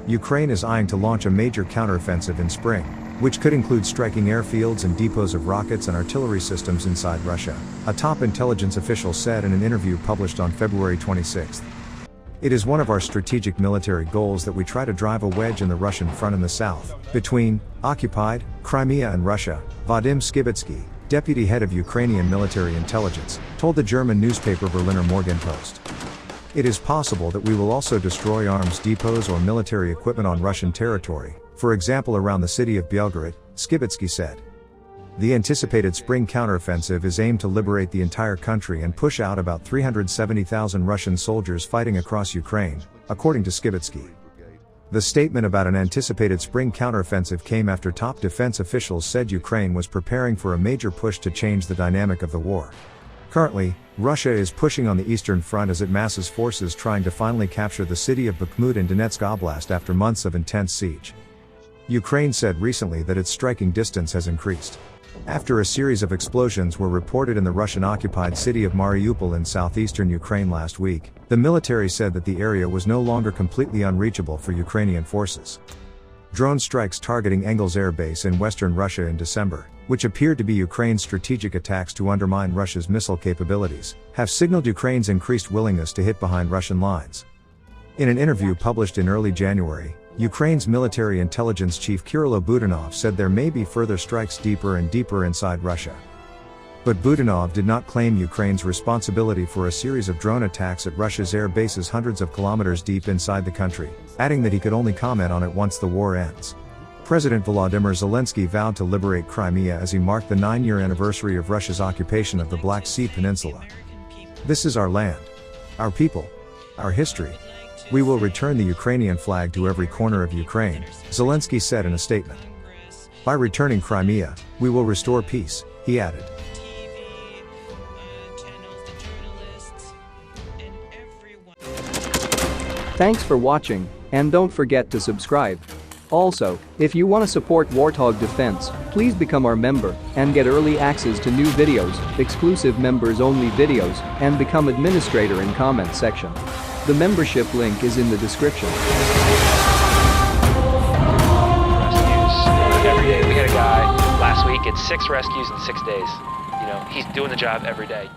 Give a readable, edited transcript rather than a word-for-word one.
Ukraine is eyeing to launch a major counteroffensive in spring, which could include striking airfields and depots of rockets and artillery systems inside Russia, a top intelligence official said in an interview published on February 26. It is one of our strategic military goals that we try to drive a wedge in the Russian front in the south, between occupied Crimea and Russia, Vadim Skibitsky, deputy head of Ukrainian military intelligence, told the German newspaper Berliner Morgenpost. It is possible that we will also destroy arms depots or military equipment on Russian territory, for example around the city of Belgorod, Skibitsky said. The anticipated spring counteroffensive is aimed to liberate the entire country and push out about 370,000 Russian soldiers fighting across Ukraine, according to Skibitsky. The statement about an anticipated spring counteroffensive came after top defense officials said Ukraine was preparing for a major push to change the dynamic of the war. Currently, Russia is pushing on the eastern front as it masses forces trying to finally capture the city of Bakhmut in Donetsk Oblast after months of intense siege. Ukraine said recently that its striking distance has increased. After a series of explosions were reported in the Russian-occupied city of Mariupol in southeastern Ukraine last week, the military said that the area was no longer completely unreachable for Ukrainian forces. Drone strikes targeting Engels Air Base in western Russia in December, which appeared to be Ukraine's strategic attacks to undermine Russia's missile capabilities, have signaled Ukraine's increased willingness to hit behind Russian lines. In an interview published in early January, Ukraine's military intelligence chief Kirill Budanov said there may be further strikes deeper and deeper inside Russia. But Budanov did not claim Ukraine's responsibility for a series of drone attacks at Russia's air bases hundreds of kilometers deep inside the country, adding that he could only comment on it once the war ends. President Volodymyr Zelensky vowed to liberate Crimea as he marked the 9-year anniversary of Russia's occupation of the Black Sea Peninsula. "This is our land, our people, our history. We will return the Ukrainian flag to every corner of Ukraine," Zelensky said in a statement. "By returning Crimea, we will restore peace," he added. Thanks for watching, and don't forget to subscribe. Also, if you want to support Warthog Defense, please become our member and get early access to new videos, exclusive members-only videos, and become administrator in comment section. The membership link is in the description. Rescues every day. We had a guy last week at 6 rescues in 6 days. He's doing the job every day.